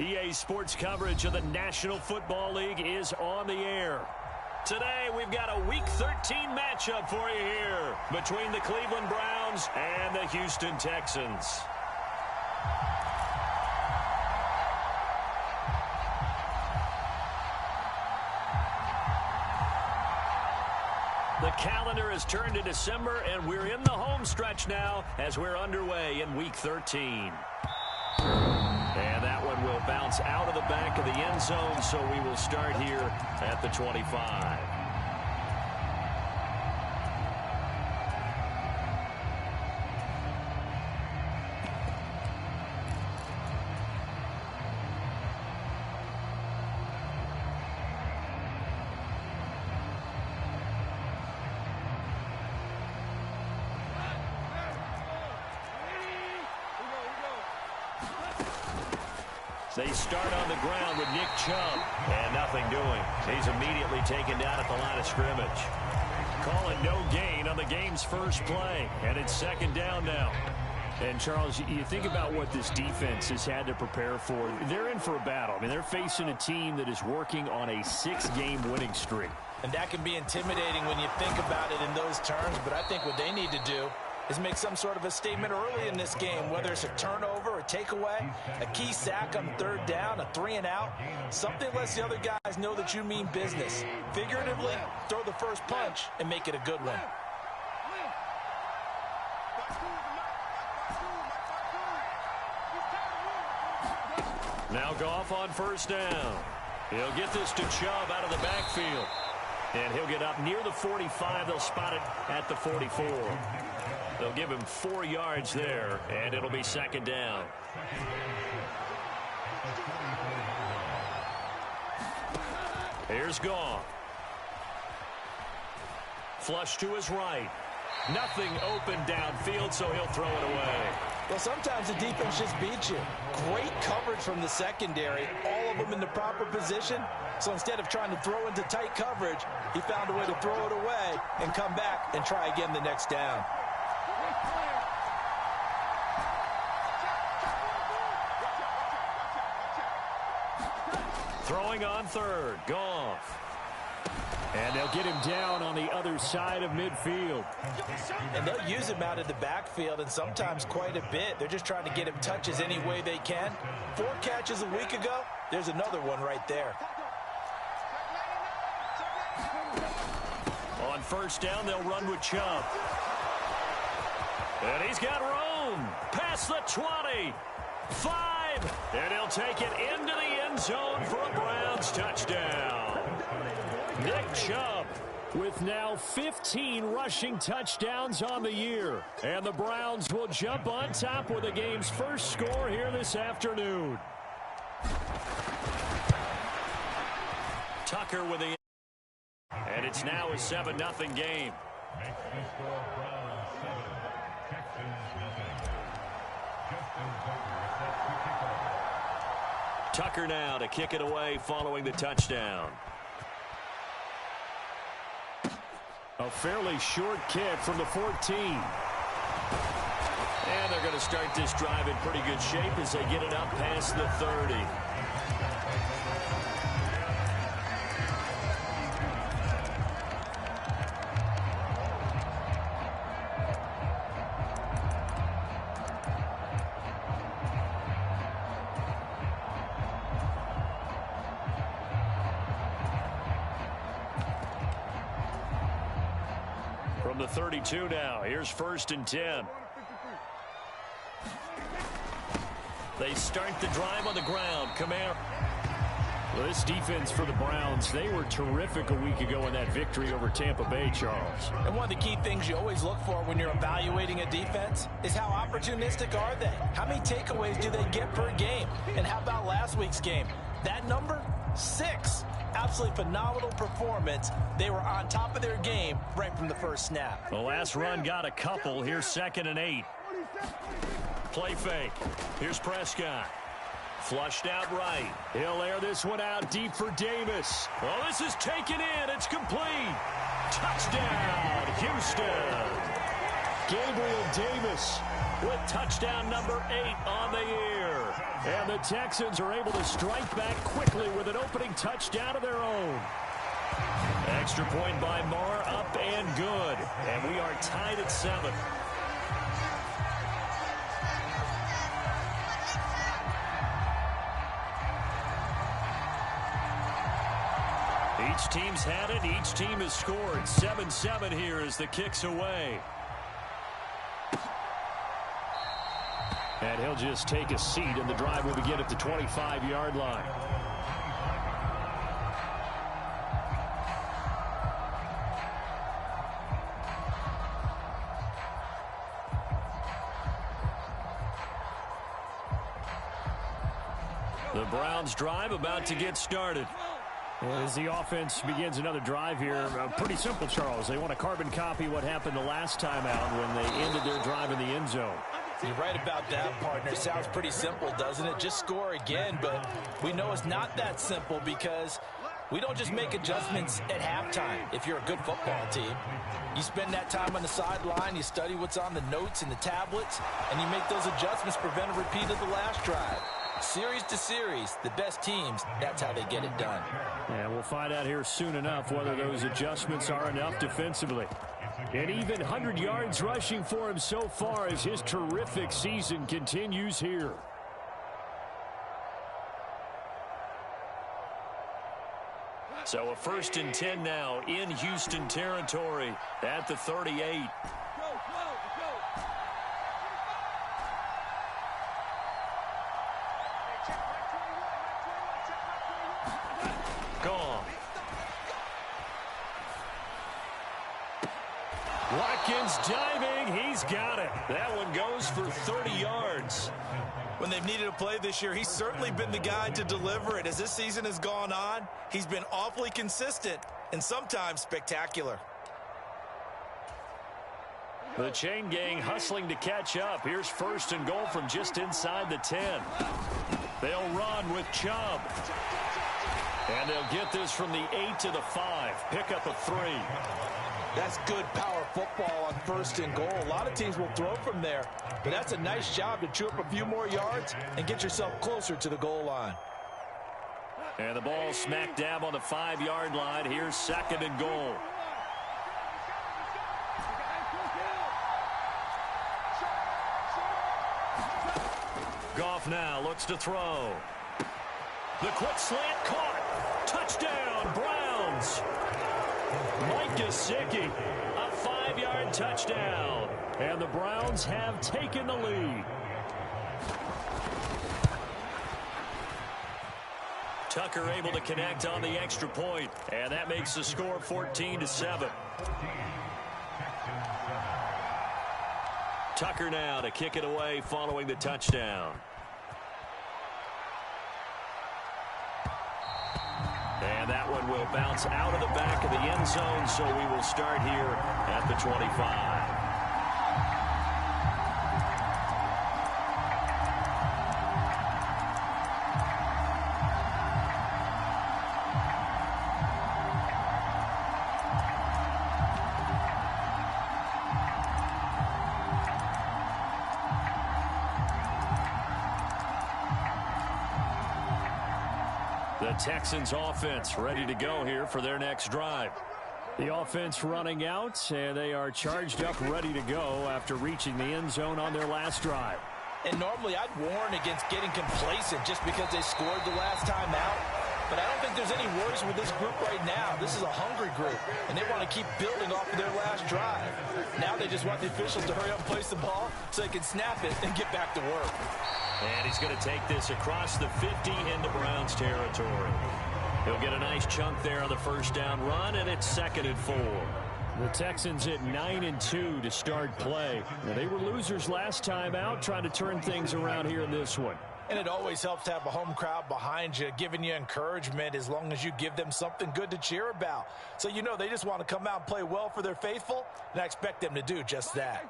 EA Sports coverage of the National Football League is on the air. Today, we've got a Week 13 matchup for you here between the Cleveland Browns and the Houston Texans. The calendar has turned to December, and we're in the home stretch now as we're underway in Week 13. And that one will bounce out of the back of the end zone, so we will start here at the 25. They start on the ground with Nick Chubb, and nothing doing. He's immediately taken down at the line of scrimmage. Calling no gain on the game's first play, and it's second down now. And, Charles, you think about what this defense has had to prepare for. They're in for a battle. I mean, they're facing a team that is working on a 6-game winning streak. And that can be intimidating when you think about it in those terms, but I think what they need to do is make some sort of a statement early in this game, whether it's a turnover, a takeaway, a key sack on third down, a 3-and-out, something lets the other guys know that you mean business. Figuratively, throw the first punch and make it a good one. Now Goff on first down. He'll get this to Chubb out of the backfield. And he'll get up near the 45. They'll spot it at the 44. They'll give him 4 yards there, and it'll be second down. Here's Goff. Flush to his right. Nothing open downfield, so he'll throw it away. Well, sometimes the defense just beats you. Great coverage from the secondary, all of them in the proper position. So instead of trying to throw into tight coverage, he found a way to throw it away and come back and try again the next down. Throwing on third, Goff. And they'll get him down on the other side of midfield. And they'll use him out of the backfield, and sometimes quite a bit. They're just trying to get him touches any way they can. 4 catches a week ago, there's another one right there. On first down, they'll run with Chubb. And he's got room. Past the 20. 5. And he'll take it into the end zone for a Browns touchdown. Nick Chubb with now 15 rushing touchdowns on the year. And the Browns will jump on top with the game's first score here this afternoon. Tucker with the... And it's now a 7-0 game. Tucker now to kick it away following the touchdown. A fairly short kick from the 14. And they're going to start this drive in pretty good shape as they get it up past the 30. From the 32 now, here's 1st and 10. They start the drive on the ground. Kamara. Well, this defense for the Browns, they were terrific a week ago in that victory over Tampa Bay, Charles. And one of the key things you always look for when you're evaluating a defense is how opportunistic are they? How many takeaways do they get per game? And how about last week's game? That number, 6. Absolutely phenomenal performance. They were on top of their game right from the first snap. The last run got a couple. Here's 2nd and 8. Play fake. Here's Prescott. Flushed out right. He'll air this one out deep for Davis. Well, this is taken in. It's complete. Touchdown, Houston. Gabriel Davis with touchdown number 8 on the year. And the Texans are able to strike back quickly with an opening touchdown of their own. Extra point by Marr, up and good. And we are tied at 7. Each team's had it. Each team has scored. 7-7 here as the kick's away. And he'll just take a seat, and the drive will begin at the 25-yard line. The Browns' drive about to get started. As the offense begins another drive here, pretty simple, Charles. They want to carbon copy what happened the last time out when they ended their drive in the end zone. You're right about that, partner. Sounds pretty simple, doesn't it? Just score again, but we know it's not that simple because we don't just make adjustments at halftime if you're a good football team. You spend that time on the sideline, you study what's on the notes and the tablets, and you make those adjustments, prevent a repeat of the last drive. Series to series, the best teams, that's how they get it done. Yeah, we'll find out here soon enough whether those adjustments are enough defensively. And even 100 yards rushing for him so far as his terrific season continues here. So a 1st and 10 now in Houston territory at the 38. Gone. Watkins diving. He's got it. That one goes for 30 yards. When they've needed a play this year, he's certainly been the guy to deliver it. As this season has gone on, he's been awfully consistent and sometimes spectacular. The chain gang hustling to catch up. Here's 1st and goal from just inside the 10. They'll run with Chubb. And they'll get this from the 8 to the 5. Pick up a 3. That's good power football on 1st and goal. A lot of teams will throw from there, but that's a nice job to chew up a few more yards and get yourself closer to the goal line. And the ball smack dab on the 5-yard line. Here's 2nd and goal. Goff now looks to throw. The quick slant caught. Touchdown, Browns. Mike Gesicki, a 5-yard touchdown. And the Browns have taken the lead. Tucker able to connect on the extra point, and that makes the score 14-7. Tucker now to kick it away following the touchdown. And that one will bounce out of the back of the end zone, so we will start here at the 25. The Texans offense ready to go here for their next drive. The offense running out, and they are charged up, ready to go after reaching the end zone on their last drive. And normally I'd warn against getting complacent just because they scored the last time out. But I don't think there's any worries with this group right now. This is a hungry group, and they want to keep building off of their last drive. Now they just want the officials to hurry up and place the ball so they can snap it and get back to work. And he's going to take this across the 50 into Browns territory. He'll get a nice chunk there on the 1st down run, and it's 2nd and 4. The Texans at 9-2 to start play. Now, they were losers last time out, trying to turn things around here in this one. And it always helps to have a home crowd behind you, giving you encouragement as long as you give them something good to cheer about. So you know they just want to come out and play well for their faithful, and I expect them to do just that.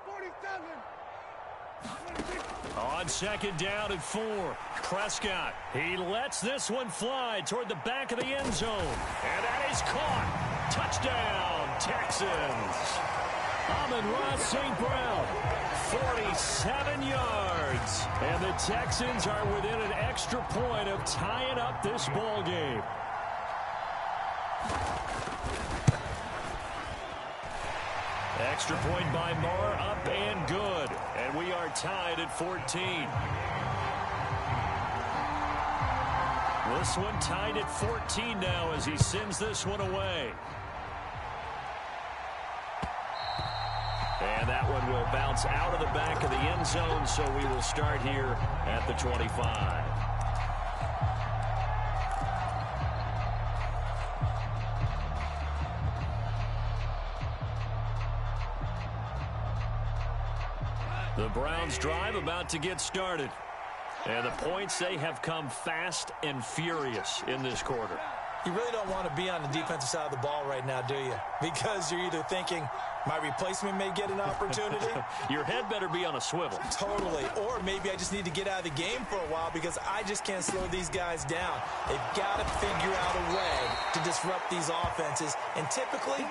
On 2nd down and 4, Prescott. He lets this one fly toward the back of the end zone. And that is caught. Touchdown, Texans. Amon-Ra St. Brown, 47 yards. And the Texans are within an extra point of tying up this ball game. Extra point by Moore, up and good. And we are tied at 14. This one tied at 14 now as he sends this one away. And that one will bounce out of the back of the end zone, so we will start here at the 25. The Browns drive about to get started. And the points, they have come fast and furious in this quarter. You really don't want to be on the defensive side of the ball right now, do you? Because you're either thinking, my replacement may get an opportunity. Your head better be on a swivel. Totally. Or maybe I just need to get out of the game for a while because I just can't slow these guys down. They've got to figure out a way to disrupt these offenses. And typically,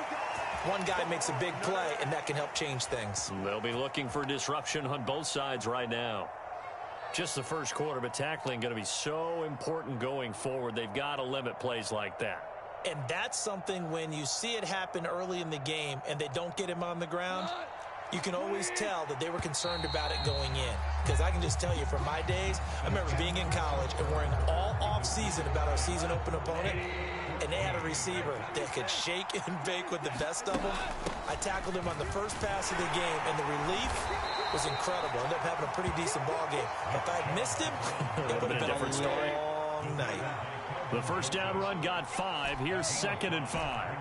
one guy makes a big play, and that can help change things. They'll be looking for disruption on both sides right now. Just the first quarter, but tackling going to be so important going forward. They've got to limit plays like that. And that's something when you see it happen early in the game and they don't get him on the ground, you can always tell that they were concerned about it going in. Because I can just tell you from my days, I remember being in college and worrying all off-season about our season-open opponent, and they had a receiver that could shake and bake with the best of them. I tackled him on the first pass of the game, and the relief was incredible. Ended up having a pretty decent ball game. If I had missed him, it would have been a different story. Long night. The first down run got 5. Here's 2nd and 5.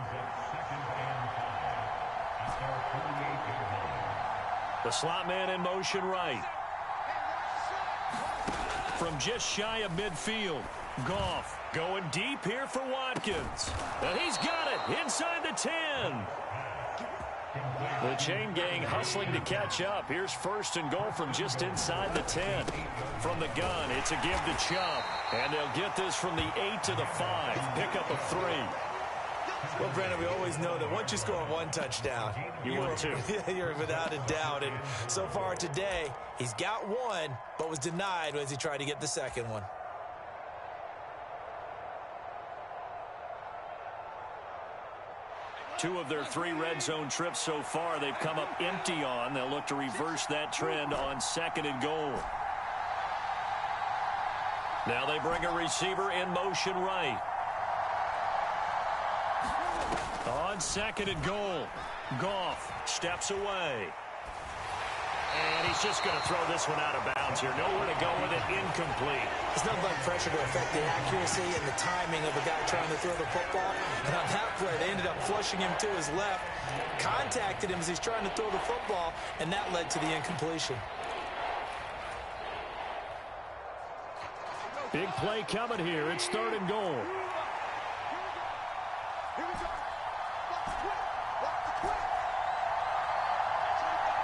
The slot man in motion right. From just shy of midfield, Goff going deep here for Watkins. And he's got it inside the 10. The chain gang hustling to catch up. Here's 1st and goal from just inside the 10. From the gun, it's a give to Chubb. And they'll get this from the 8 to the 5. Pick up a 3. Well, Brandon, we always know that once you score one touchdown, you're without a doubt. And so far today, he's got one, but was denied as he tried to get the second one. Two of their 3 red zone trips so far, they've come up empty on. They'll look to reverse that trend on 2nd and goal. Now they bring a receiver in motion right. On 2nd and goal, Goff steps away. And he's just going to throw this one out of bounds here. Nowhere to go with it, incomplete. There's nothing like pressure to affect the accuracy and the timing of a guy trying to throw the football. And on that play, they ended up flushing him to his left, contacted him as he's trying to throw the football, and that led to the incompletion. Big play coming here. It's 3rd and goal.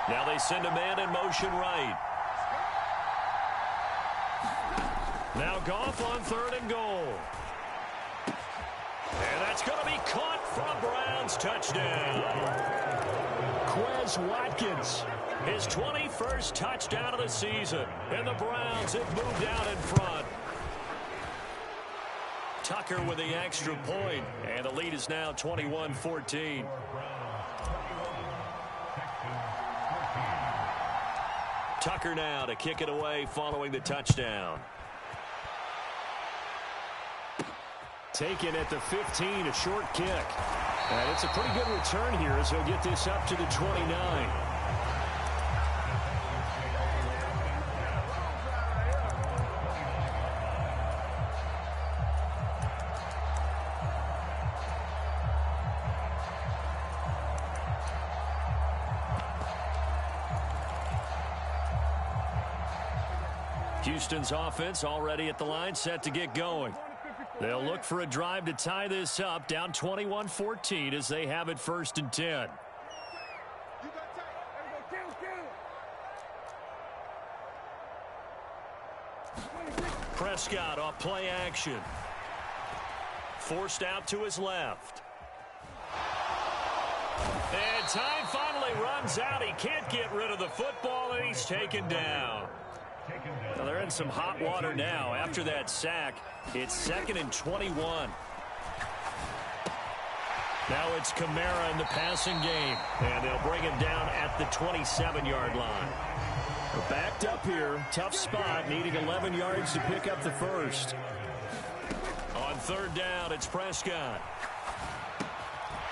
Now they send a man in motion right. Now Goff on 3rd and goal. And that's going to be caught for a Browns touchdown. Quez Watkins, his 21st touchdown of the season. And the Browns have moved out in front. Tucker with the extra point. And the lead is now 21-14. Tucker now to kick it away following the touchdown. Taken at the 15, a short kick. And it's a pretty good return here as he'll get this up to the 29. Houston's offense already at the line, set to get going. They'll look for a drive to tie this up, down 21-14 as they have it 1st and 10. Prescott off play action. Forced out to his left. And time finally runs out. He can't get rid of the football, and he's taken down. Well, they're in some hot water now. After that sack, it's 2nd and 21. Now it's Kamara in the passing game, and they'll bring him down at the 27-yard line. We're backed up here. Tough spot, needing 11 yards to pick up the first. On 3rd down, it's Prescott.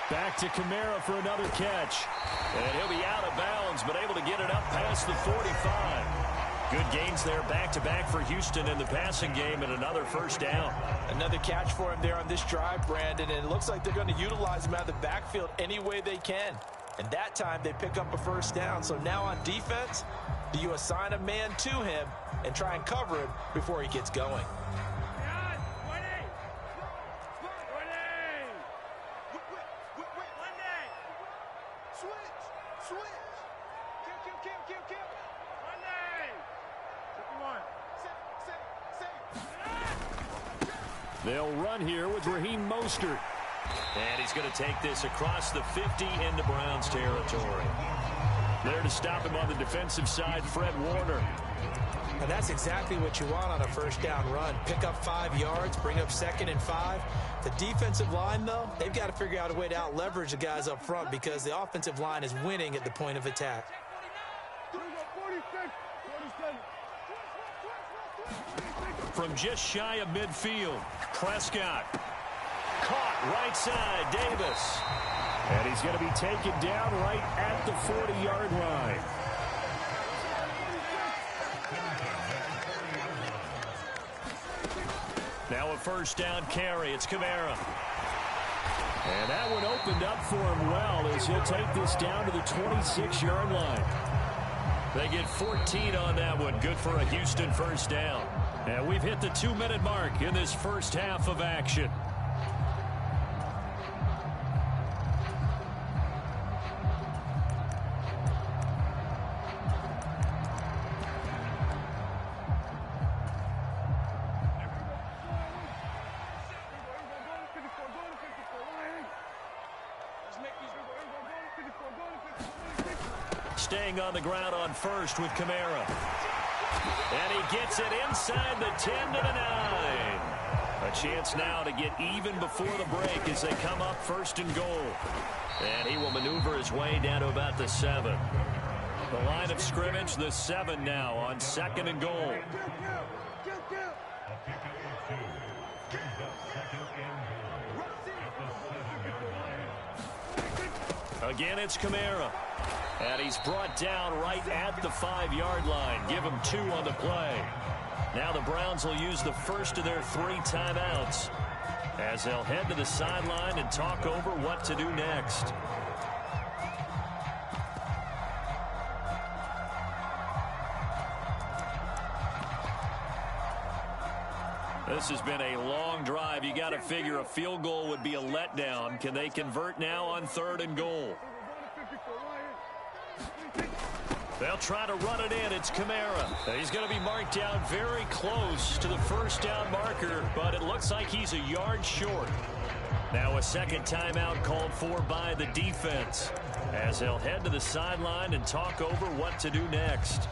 Back to Kamara for another catch. And he'll be out of bounds, but able to get it up past the 45. Good gains there back-to-back for Houston in the passing game, and another first down. Another catch for him there on this drive, Brandon, and it looks like they're going to utilize him out of the backfield any way they can. And that time they pick up a first down. So now on defense, do you assign a man to him and try and cover him before he gets going? They'll run here with Raheem Mostert. And he's going to take this across the 50 into Browns territory. There to stop him on the defensive side, Fred Warner. And that's exactly what you want on a first down run. Pick up 5 yards, bring up 2nd and 5. The defensive line, though, they've got to figure out a way to out-leverage the guys up front because the offensive line is winning at the point of attack. From just shy of midfield, Prescott. Caught right side, Davis. And he's going to be taken down right at the 40-yard line. Now a first down carry. It's Kamara. And that one opened up for him well as he'll take this down to the 26-yard line. They get 14 on that one. Good for a Houston first down. And we've hit the 2-minute mark in this first half of action. Staying on the ground on first with Kamara. And he gets it inside the 10 to the 9. A chance now to get even before the break as they come up 1st and goal. And he will maneuver his way down to about the 7. The line of scrimmage, the 7 now on 2nd and goal. Again, it's Kamara. And he's brought down right at the 5-yard line. Give him 2 on the play. Now the Browns will use the first of their 3 timeouts as they'll head to the sideline and talk over what to do next. This has been a long drive. You got to figure a field goal would be a letdown. Can they convert now on 3rd and goal? They'll try to run it in. It's Kamara. He's going to be marked down very close to the first down marker, but it looks like he's a yard short. Now a second timeout called for by the defense as they'll head to the sideline and talk over what to do next.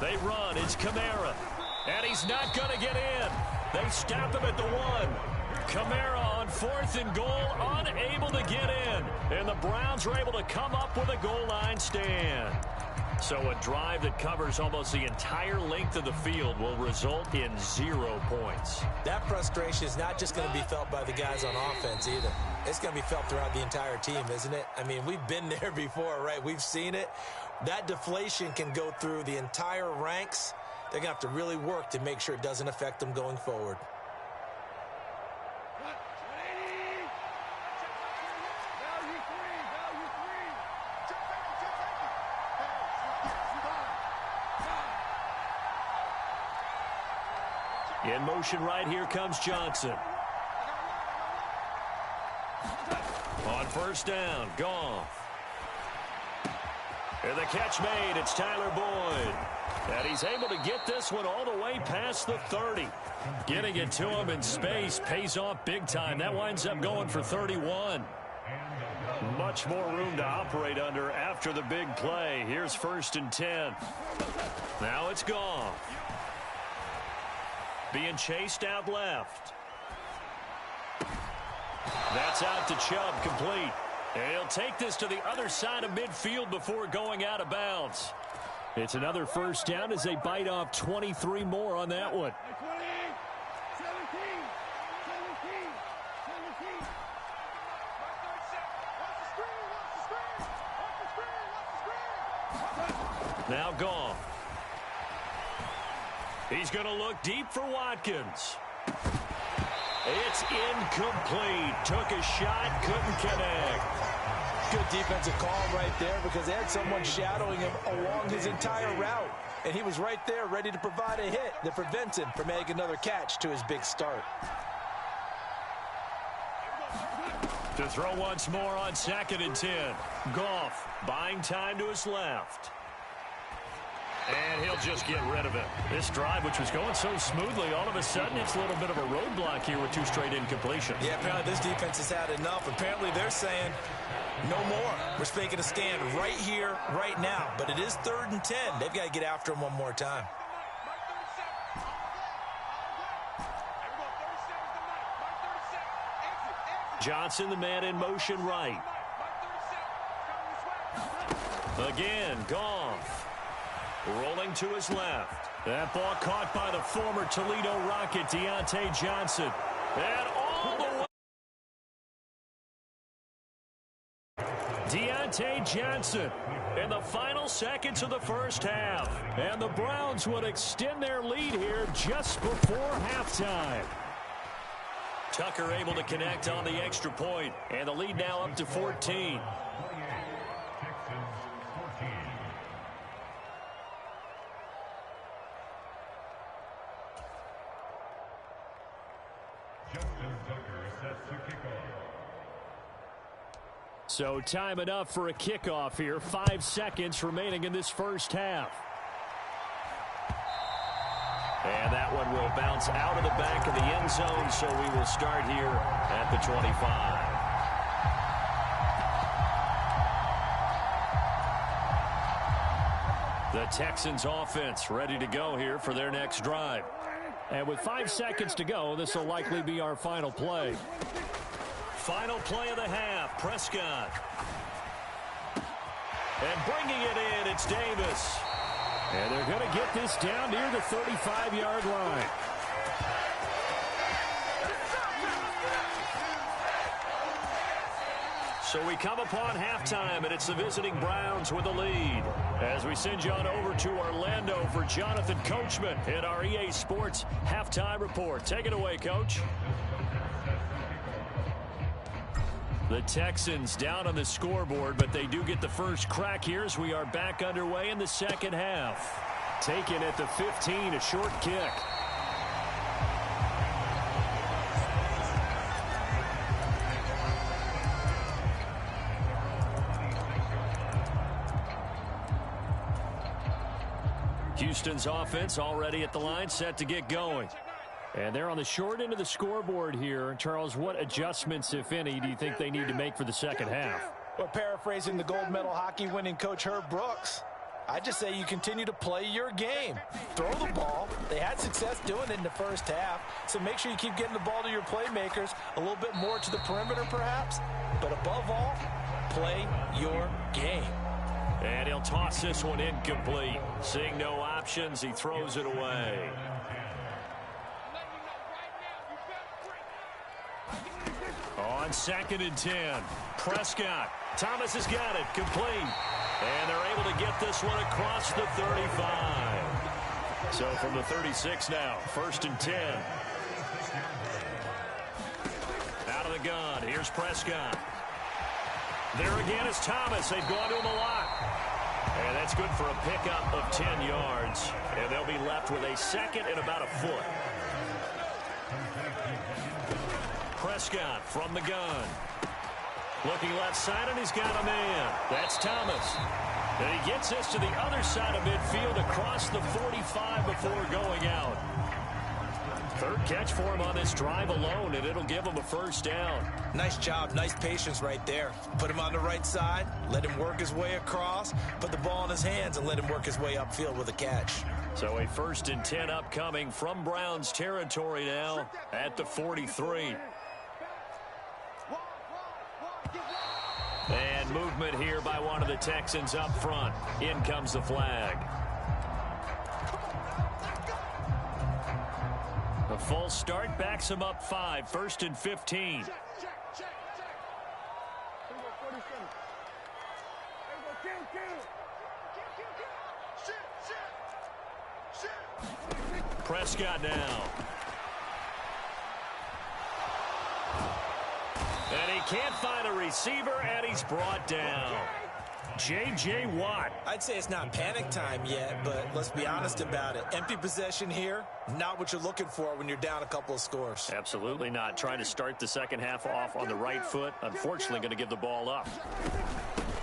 They run. It's Kamara. And he's not going to get in. They stop him at the 1. Kamara on 4th and goal, unable to get in. And the Browns are able to come up with a goal line stand. So a drive that covers almost the entire length of the field will result in 0 points. That frustration is not just going to be felt by the guys on offense either. It's going to be felt throughout the entire team, isn't it? I mean, we've been there before, right? We've seen it. That deflation can go through the entire ranks. They're going to have to really work to make sure it doesn't affect them going forward. In motion right, here comes Johnson. On first down, Goff. And the catch made, it's Tyler Boyd. And he's able to get this one all the way past the 30. Getting it to him in space pays off big time. That winds up going for 31. Much more room to operate under after the big play. Here's 1st and 10. Now it's Goff. Being chased out left. That's out to Chubb, complete. And he'll take this to the other side of midfield before going out of bounds. It's another first down as they bite off 23 more on that one. Now Goff. He's going to look deep for Watkins. It's incomplete. Took a shot, couldn't connect. Good defensive call right there because they had someone shadowing him along his entire route. And he was right there ready to provide a hit that prevents him from making another catch to his big start. To throw once more on 2nd and 10. Goff buying time to his left. And he'll just get rid of it. This drive, which was going so smoothly, all of a sudden it's a little bit of a roadblock here with 2 straight incompletions. Yeah, apparently this defense has had enough. Apparently they're saying, no more. We're making a stand right here, right now. But it is 3rd and 10. They've got to get after him one more time. Johnson, the man in motion right. Again, Goff. Rolling to his left. That ball caught by the former Toledo Rocket, Deontay Johnson. And all the way. Deontay Johnson in the final seconds of the first half. And the Browns would extend their lead here just before halftime. Tucker able to connect on the extra point. And the lead now up to 14. So time enough for a kickoff here. 5 seconds remaining in this first half. And that one will bounce out of the back of the end zone, so we will start here at the 25. The Texans offense ready to go here for their next drive. And with 5 seconds to go, this will likely be our final play. Final play of the half, Prescott. And bringing it in, it's Davis. And they're going to get this down near the 35-yard line. So we come upon halftime, and it's the visiting Browns with the lead. As we send you on over to Orlando for Jonathan Coachman in our EA Sports Halftime Report. Take it away, Coach. The Texans down on the scoreboard, but they do get the first crack here as we are back underway in the second half. Taken at the 15, a short kick. Houston's offense already at the line, set to get going. And they're on the short end of the scoreboard here. Charles, what adjustments, if any, do you think they need to make for the second half? Well, paraphrasing the gold medal hockey winning coach Herb Brooks, I just say you continue to play your game. Throw the ball. They had success doing it in the first half, so make sure you keep getting the ball to your playmakers, a little bit more to the perimeter perhaps, but above all, play your game. And he'll toss this one incomplete. Seeing no options, he throws it away. On 2nd and 10, Prescott. Thomas has got it, complete. And they're able to get this one across the 35. So from the 36 now, 1st and 10. Out of the gun, here's Prescott. There again is Thomas. They've gone to him a lot. And that's good for a pickup of 10 yards. And they'll be left with a second and about a foot. Prescott from the gun. Looking left side, and he's got a man. That's Thomas. And he gets this to the other side of midfield across the 45 before going out. Third catch for him on this drive alone, and it'll give him a first down. Nice job, nice patience right there. Put him on the right side, let him work his way across, put the ball in his hands, and let him work his way upfield with a catch. So a 1st and 10 upcoming from Browns territory now at the 43. And movement here by one of the Texans up front. In comes the flag. A full start backs him up 5. 1st and 15. Prescott now. And he can't find a receiver, and he's brought down. J.J. Watt. I'd say it's not panic time yet, but let's be honest about it. Empty possession here, not what you're looking for when you're down a couple of scores. Absolutely not. Trying to start the second half off on the right foot. Unfortunately, going to give the ball up.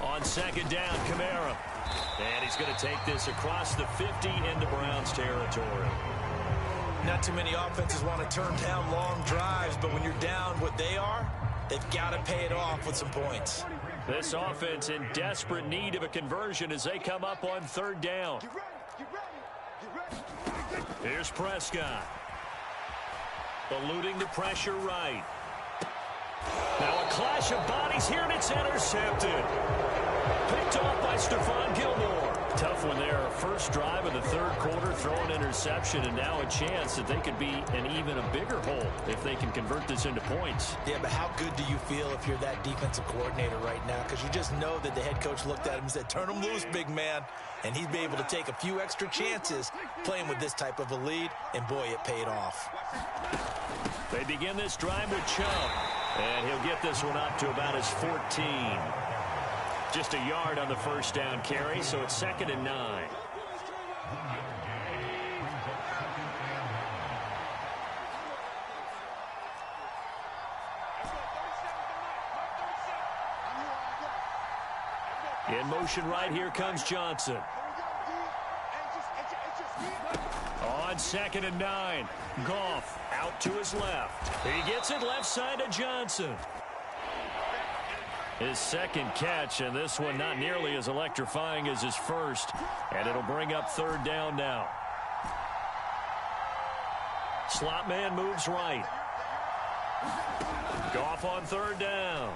On 2nd down, Kamara. And he's going to take this across the 50 into Browns territory. Not too many offenses want to turn down long drives, but when you're down what they are, they've got to pay it off with some points. This offense in desperate need of a conversion as they come up on 3rd down. Here's Prescott. Eluding the pressure right. Now a clash of bodies here, and it's intercepted. Picked off by Stephon Gilmore. Tough one there. First drive of the 3rd quarter, throwing interception, and now a chance that they could be in even a bigger hole if they can convert this into points. Yeah, but how good do you feel if you're that defensive coordinator right now? Because you just know that the head coach looked at him and said, turn him loose, big man. And he's been able to take a few extra chances playing with this type of a lead, and boy, it paid off. They begin this drive with Chubb, and he'll get this one up to about his 14. Just a yard on the 1st down carry, so it's 2nd and 9. In motion right, here comes Johnson. On 2nd and 9, Goff out to his left. He gets it left side to Johnson. His 2nd catch, and this one not nearly as electrifying as his first. And it'll bring up 3rd down now. Slot man moves right. Goff on 3rd down.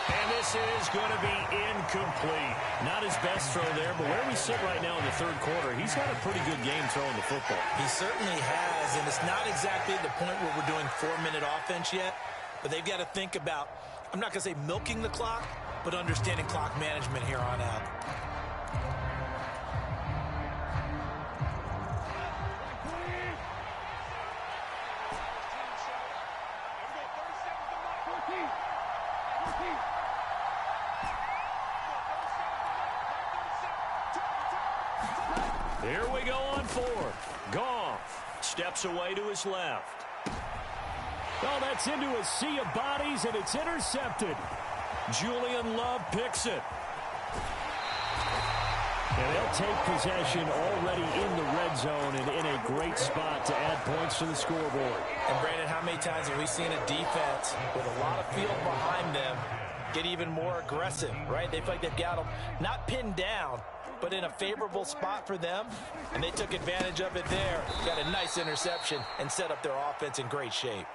And this is going to be incomplete. Not his best throw there, but where we sit right now in the 3rd quarter, he's had a pretty good game throwing the football. He certainly has, and it's not exactly the point where we're doing 4-minute offense yet, but they've got to think about, I'm not going to say milking the clock, but understanding clock management here on out. Here we go on 4th. Goff steps away to his left. Oh, that's into a sea of bodies, and it's intercepted. Julian Love picks it. And they'll take possession already in the red zone and in a great spot to add points to the scoreboard. And, Brandon, how many times have we seen a defense with a lot of field behind them get even more aggressive, right? They feel like they've got them not pinned down, but in a favorable spot for them, and they took advantage of it there. Got a nice interception and set up their offense in great shape.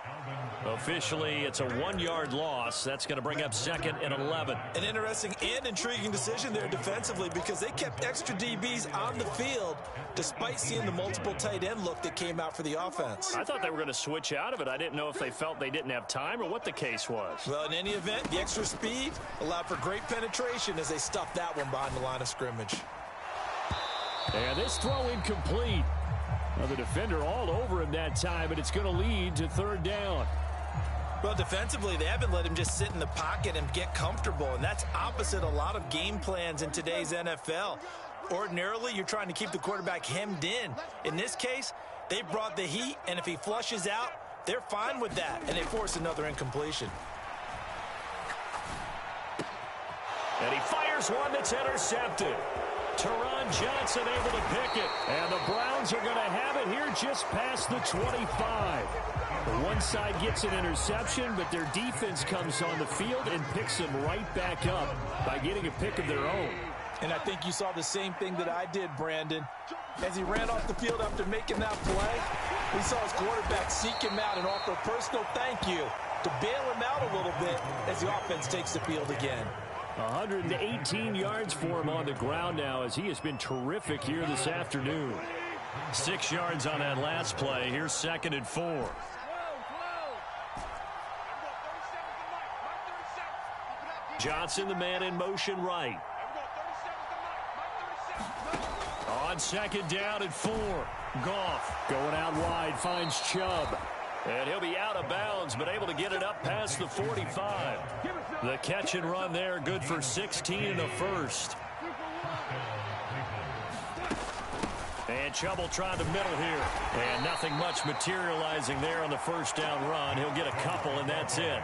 Officially, it's a 1-yard loss. That's going to bring up 2nd and 11. An interesting and intriguing decision there defensively because they kept extra DBs on the field despite seeing the multiple tight end look that came out for the offense. I thought they were going to switch out of it. I didn't know if they felt they didn't have time or what the case was. Well, in any event, the extra speed allowed for great penetration as they stuffed that one behind the line of scrimmage. And this throw incomplete. Well, the defender all over him that time, but it's going to lead to 3rd down. Well, defensively, they haven't let him just sit in the pocket and get comfortable, and that's opposite a lot of game plans in today's NFL. Ordinarily, you're trying to keep the quarterback hemmed in. In this case, they brought the heat, and if he flushes out, They're fine with that, and they force another incompletion. And he fires one that's intercepted. Teron Johnson able to pick it. And the Browns are going to have it here just past the 25. One side gets an interception, but their defense comes on the field and picks them right back up by getting a pick of their own. And I think you saw the same thing that I did, Brandon. As he ran off the field after making that play, we saw his quarterback seek him out and offer a personal thank you to bail him out a little bit as the offense takes the field again. 118 yards for him on the ground now as he has been terrific here this afternoon. 6 yards on that last play. Here's 2nd and 4. Johnson, the man in motion right. On 2nd down and 4. Goff going out wide, finds Chubb. And he'll be out of bounds, but able to get it up past the 45. The catch and run there, good for 16 and a first. And Chubb will try the middle here. And nothing much materializing there on the first down run. He'll get a couple, and that's it.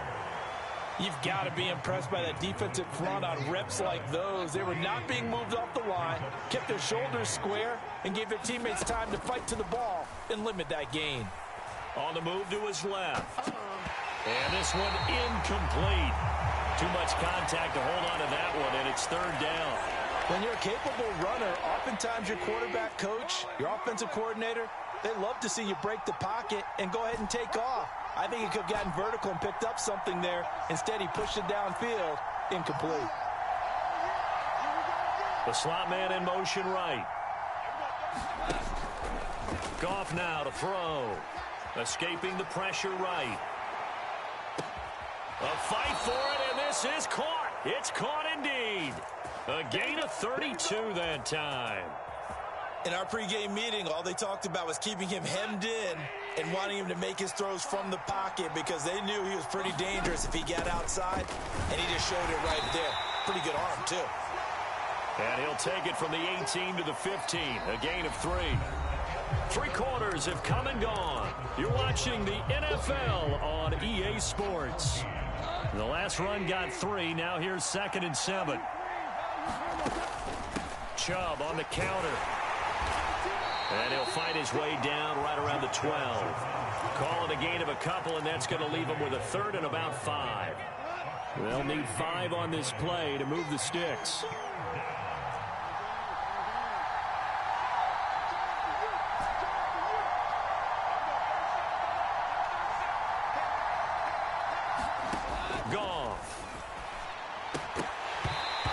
You've got to be impressed by that defensive front on reps like those. They were not being moved off the line, kept their shoulders square, and gave their teammates time to fight to the ball and limit that gain. On the move to his left. And this one incomplete. Too much contact to hold on to that one, and it's 3rd down. When you're a capable runner, oftentimes your quarterback coach, your offensive coordinator, they love to see you break the pocket and go ahead and take off. I think he could have gotten vertical and picked up something there. Instead, he pushed it downfield. Incomplete. The slot man in motion right. Goff now to throw. Escaping the pressure right. A fight for it, and this is caught. It's caught indeed. A gain of 32 that time. In our pregame meeting, all they talked about was keeping him hemmed in and wanting him to make his throws from the pocket because they knew he was pretty dangerous if he got outside, and he just showed it right there. Pretty good arm, too. And he'll take it from the 18 to the 15, a gain of 3. 3 quarters have come and gone. You're watching the NFL on EA Sports. The last run got 3. Now here's 2nd and 7. Chubb on the counter. And he'll fight his way down right around the 12. Call it a gain of a couple, and that's going to leave him with a 3rd and about 5. They'll need 5 on this play to move the sticks. Goff.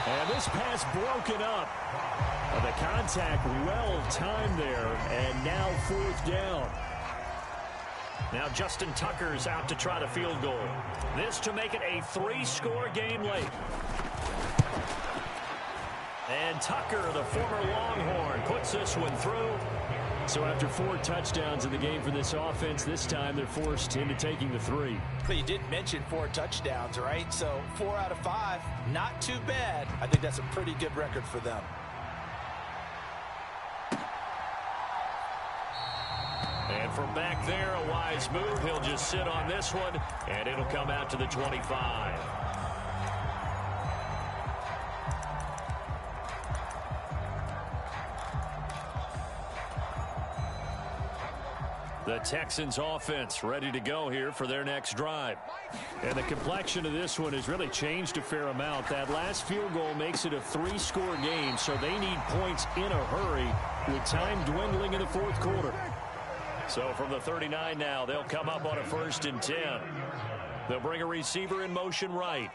And this pass broken up. The contact well timed there, and now 4th down. Now Justin Tucker's out to try the field goal. This to make it a 3-score game late. And Tucker, the former Longhorn, puts this one through. So after 4 touchdowns in the game for this offense, this time they're forced into taking the 3. But you did mention 4 touchdowns, right? So 4 out of 5, not too bad. I think that's a pretty good record for them. And from back there, a wise move. He'll just sit on this one, and it'll come out to the 25. The Texans offense ready to go here for their next drive. And the complexion of this one has really changed a fair amount. That last field goal makes it a 3-score game, so they need points in a hurry with time dwindling in the 4th quarter. So from the 39 now, they'll come up on a 1st and 10. They'll bring a receiver in motion right.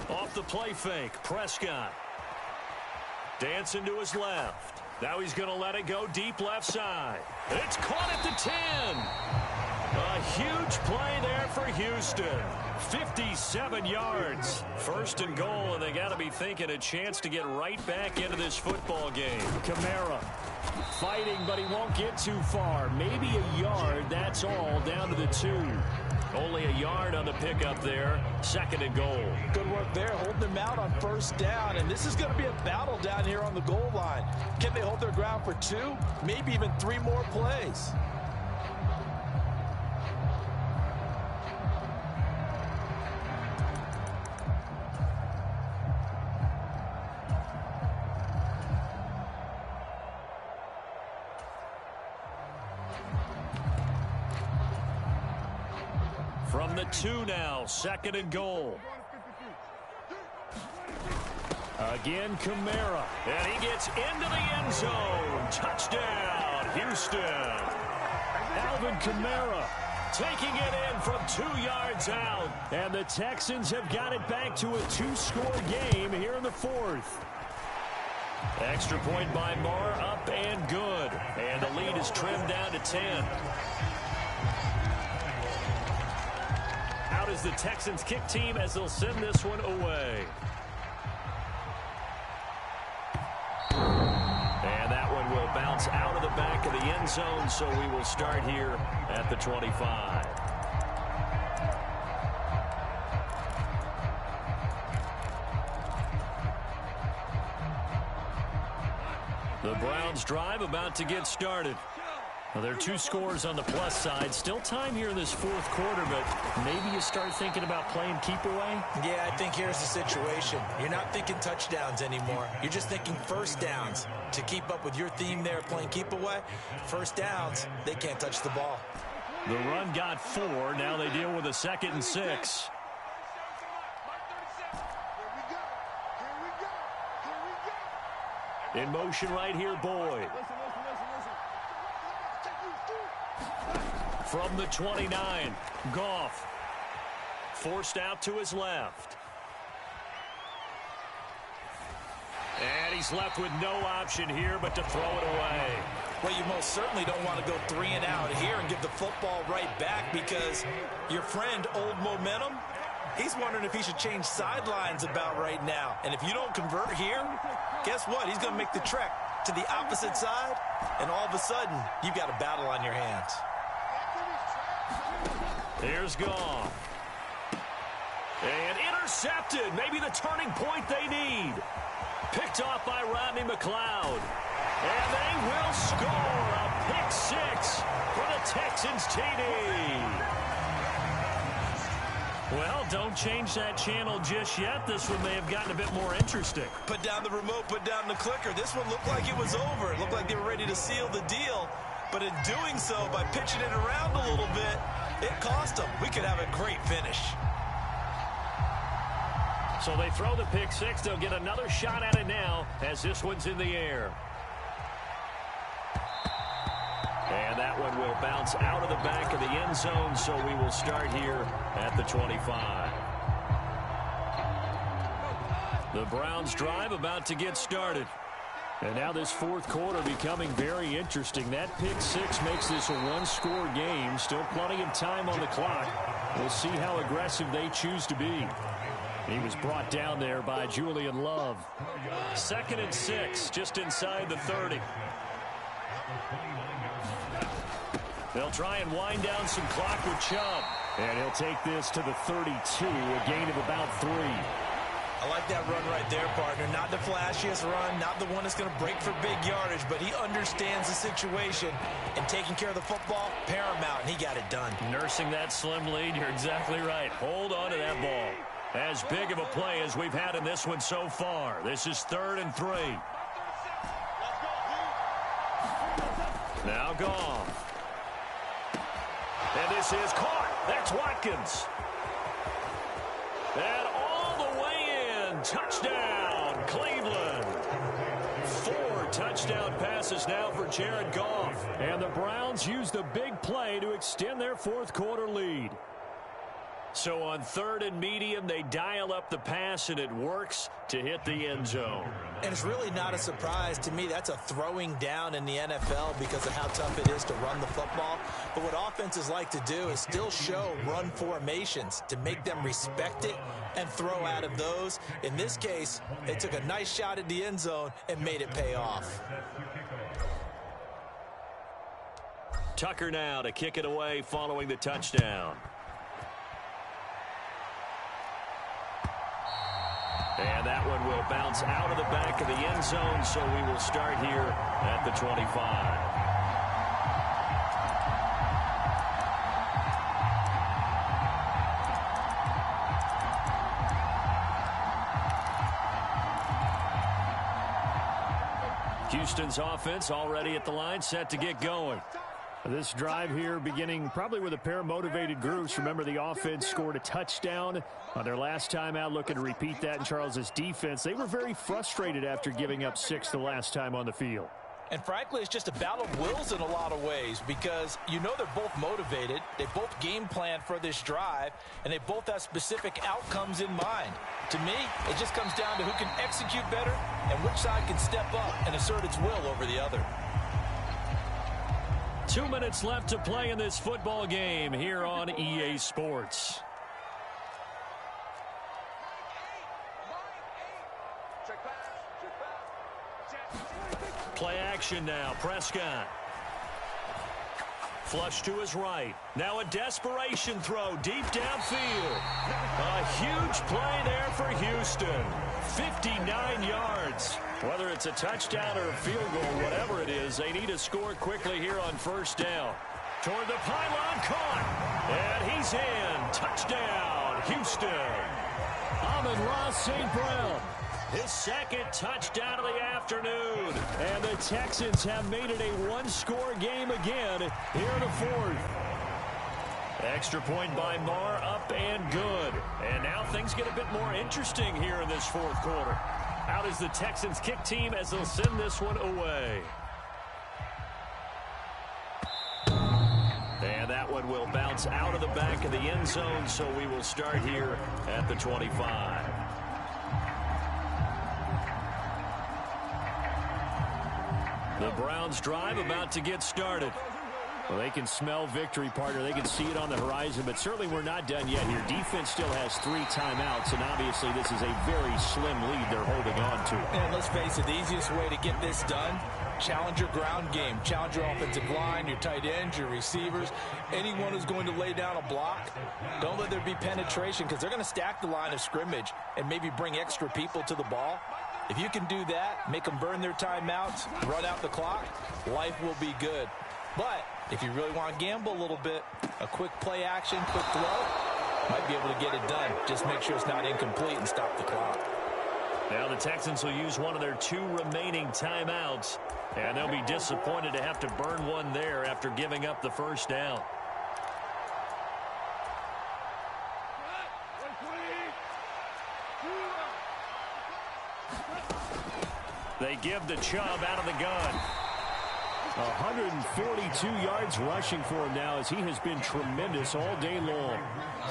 Off the play fake, Prescott. Dancing to his left. Now he's going to let it go deep left side. It's caught at the 10. A huge play there for Houston. 57 yards. 1st and goal, and they got to be thinking a chance to get right back into this football game. Kamara fighting, but he won't get too far. Maybe a yard, that's all, down to the 2. Only a yard on the pickup there. 2nd and goal. Good work there, holding them out on 1st down, and this is going to be a battle down here on the goal line. Can they hold their ground for 2, maybe even 3 more plays? 2 now, 2nd and goal. Again, Kamara, and he gets into the end zone. Touchdown, Houston. Alvin Kamara taking it in from 2 yards out. And the Texans have got it back to a 2-score game here in the 4th. Extra point by Marr, up and good. And the lead is trimmed down to 10. Out is the Texans kick team as they'll send this one away. And that one will bounce out of the back of the end zone, so we will start here at the 25. The Browns drive about to get started. Well, there are 2 scores on the plus side. Still time here in this 4th quarter, but maybe you start thinking about playing keep away? Yeah, I think here's the situation. You're not thinking touchdowns anymore. You're just thinking first downs. To keep up with your theme there, playing keep away, first downs, they can't touch the ball. The run got 4. Now they deal with a 2nd and 6. In motion right here, Boyd. From the 29, Goff. Forced out to his left. And he's left with no option here but to throw it away. Well, you most certainly don't want to go 3 and out here and give the football right back, because your friend, Old Momentum, he's wondering if he should change sidelines about right now. And if you don't convert here, guess what? He's going to make the trek to the opposite side, and all of a sudden, you've got a battle on your hands. Here's Goff. And intercepted. Maybe the turning point they need. Picked off by Rodney McLeod. And they will score a pick 6 for the Texans TD. Well, don't change that channel just yet. This one may have gotten a bit more interesting. Put down the remote, put down the clicker. This one looked like it was over. It looked like they were ready to seal the deal. But in doing so, by pitching it around a little bit, it cost them. We could have a great finish. So they throw the pick 6. They'll get another shot at it now as this one's in the air. And that one will bounce out of the back of the end zone, so we will start here at the 25. The Browns drive about to get started. And now this 4th quarter becoming very interesting. That pick 6 makes this a 1-score game. Still plenty of time on the clock. We'll see how aggressive they choose to be. He was brought down there by Julian Love. 2nd and 6, just inside the 30. They'll try and wind down some clock with Chubb. And he'll take this to the 32, a gain of about 3. I like that run right there, partner. Not the flashiest run, not the one that's going to break for big yardage, but he understands the situation, and taking care of the football, paramount, and he got it done. Nursing that slim lead, you're exactly right. Hold on to that ball. As big of a play as we've had in this one so far. This is 3rd and 3. Now Goff. And this is caught. That's Watkins. And all the way in. Touchdown, Cleveland. 4 touchdown passes now for Jared Goff. And the Browns use the big play to extend their 4th quarter lead. So on 3rd and medium, they dial up the pass, and it works to hit the end zone. And it's really not a surprise to me. That's a throwing down in the NFL because of how tough it is to run the football. But what offenses like to do is still show run formations to make them respect it and throw out of those. In this case, they took a nice shot at the end zone and made it pay off. Tucker now to kick it away following the touchdown. And that one will bounce out of the back of the end zone, so we will start here at the 25. Houston's offense already at the line, set to get going. This drive here beginning probably with a pair of motivated groups. Remember, the offense scored a touchdown on their last time out, looking to repeat that in Charles's defense. They were very frustrated after giving up 6 the last time on the field. And frankly, it's just a battle of wills in a lot of ways because you know they're both motivated. They both game plan for this drive, and they both have specific outcomes in mind. To me, it just comes down to who can execute better and which side can step up and assert its will over the other. 2 minutes left to play in this football game here on EA Sports. Play action now. Prescott. Flush to his right. Now a desperation throw deep downfield. A huge play there for Houston. 59 yards. Whether it's a touchdown or a field goal, whatever it is, they need to score quickly here on first down. Toward the pylon, caught. And he's in. Touchdown, Houston. Amon-Ra St. Brown. His second touchdown of the afternoon. And the Texans have made it a one-score game again here in the fourth. Extra point by Marr, up and good. And now things get a bit more interesting here in this fourth quarter. Out is the Texans kick team as they'll send this one away. And that one will bounce out of the back of the end zone, so we will start here at the 25. The Browns drive about to get started. Well, they can smell victory, partner. They can see it on the horizon, but certainly we're not done yet here. Defense still has 3 timeouts, and obviously this is a very slim lead they're holding on to. And let's face it, the easiest way to get this done, challenge your ground game. Challenge your offensive line, your tight ends, your receivers, anyone who's going to lay down a block. Don't let there be penetration because they're going to stack the line of scrimmage and maybe bring extra people to the ball. If you can do that, make them burn their timeouts, run out the clock, life will be good. But if you really want to gamble a little bit, a quick play action, quick throw, might be able to get it done. Just make sure it's not incomplete and stop the clock. Now the Texans will use one of their 2 remaining timeouts, and they'll be disappointed to have to burn one there after giving up the first down. They give the Chubb out of the gun. 142 yards rushing for him now as he has been tremendous all day long.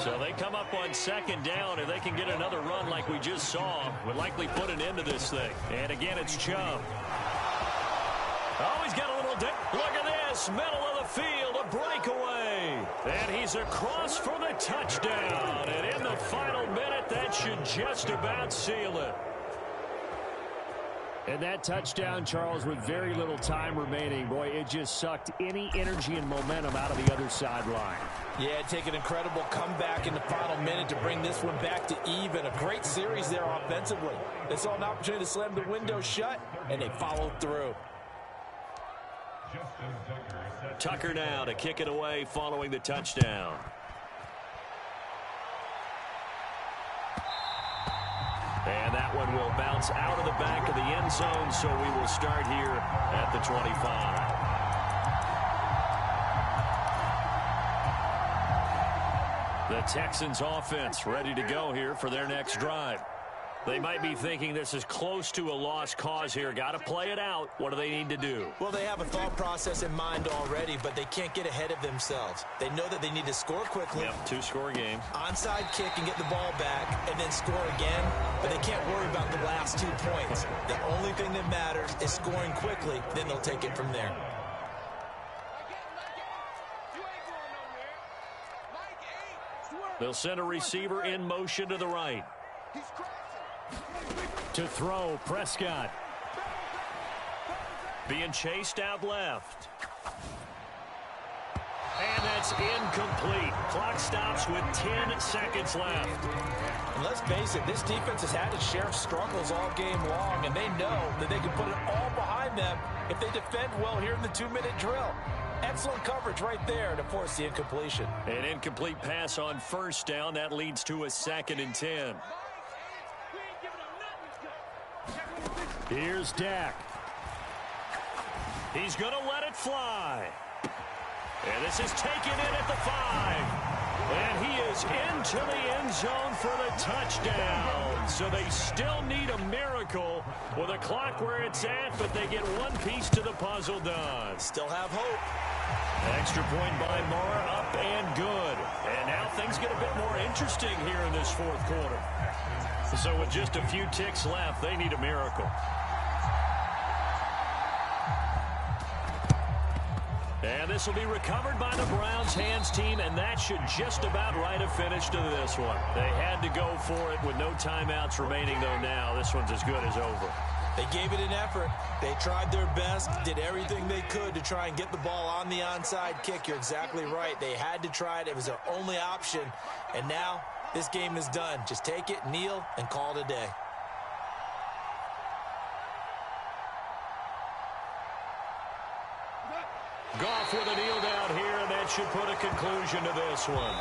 So they come up on second down, and they can get another run like we just saw. Would likely put an end to this thing. And again, it's Chubb. Oh, he's got a little dip. Look at this. Middle of the field, a breakaway. And he's across for the touchdown. And in the final minute, that should just about seal it. And that touchdown, Charles, with very little time remaining, boy, it just sucked any energy and momentum out of the other sideline. Yeah, take an incredible comeback in the final minute to bring this one back to even. A great series there offensively. They saw an opportunity to slam the window shut, and they followed through. Tucker now to kick it away following the touchdown. And that one will bounce out of the back of the end zone, so we will start here at the 25. The Texans offense ready to go here for their next drive. They might be thinking this is close to a lost cause here. Got to play it out. What do they need to do? Well, they have a thought process in mind already, but they can't get ahead of themselves. They know that they need to score quickly. Yep, 2-score game. Onside kick and get the ball back and then score again, but they can't worry about the last 2 points. The only thing that matters is scoring quickly, then they'll take it from there. They'll send a receiver in motion to the right. To throw, Prescott. Being chased out left. And that's incomplete. Clock stops with 10 seconds left. And let's face it, this defense has had its share of struggles all game long, and they know that they can put it all behind them if they defend well here in the 2-minute drill. Excellent coverage right there to force the incompletion. An incomplete pass on first down. That leads to a 2nd and 10. Here's Dak. He's going to let it fly. And this is taken in at the 5. And he is into the end zone for the touchdown. So they still need a miracle with a clock where it's at, but they get one piece to the puzzle done. Still have hope. Extra point by Moore, up and good. And now things get a bit more interesting here in this fourth quarter. So with just a few ticks left, they need a miracle. And this will be recovered by the Browns hands team, and that should just about write a finish to this one. They had to go for it with no timeouts remaining, though now this one's as good as over. They gave it an effort. They tried their best, did everything they could to try and get the ball on the onside kick. You're exactly right. They had to try it. It was their only option. And now this game is done. Just take it, kneel, and call it a day. Goff with a kneel down here, and that should put a conclusion to this one.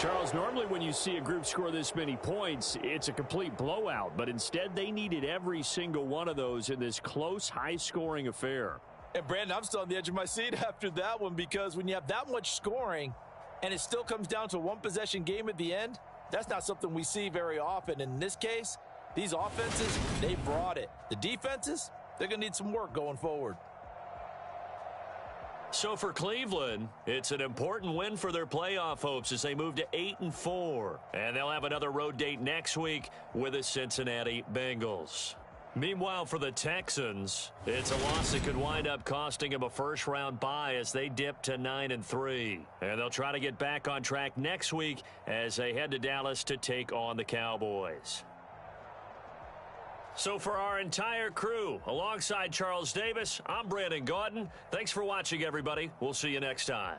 Charles, normally when you see a group score this many points, it's a complete blowout. But instead, they needed every single one of those in this close, high-scoring affair. And, Brandon, I'm still on the edge of my seat after that one, because when you have that much scoring and it still comes down to a one-possession game at the end, that's not something we see very often. In this case, these offenses, they brought it. The defenses, they're going to need some work going forward. So for Cleveland, it's an important win for their playoff hopes as they move to 8-4. And they'll have another road date next week with the Cincinnati Bengals. Meanwhile, for the Texans, it's a loss that could wind up costing them a first-round bye as they dip to 9-3. And they'll try to get back on track next week as they head to Dallas to take on the Cowboys. So for our entire crew, alongside Charles Davis, I'm Brandon Gaudin. Thanks for watching, everybody. We'll see you next time.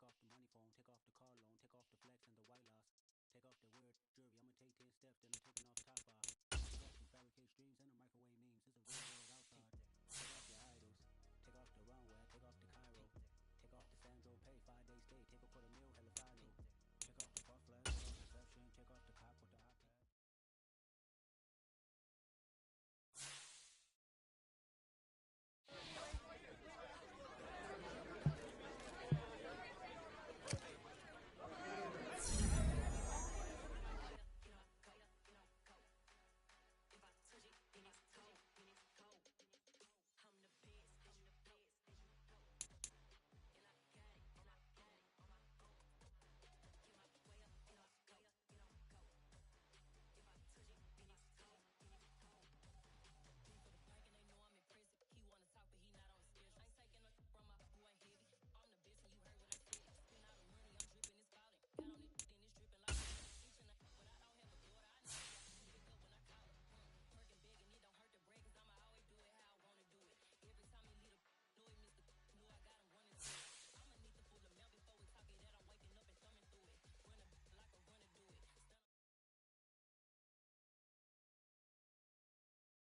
Take off the money phone, take off the car loan, take off the flex and the white loss. Take off the weird jewelry, I'ma take 10 steps, then I'm taking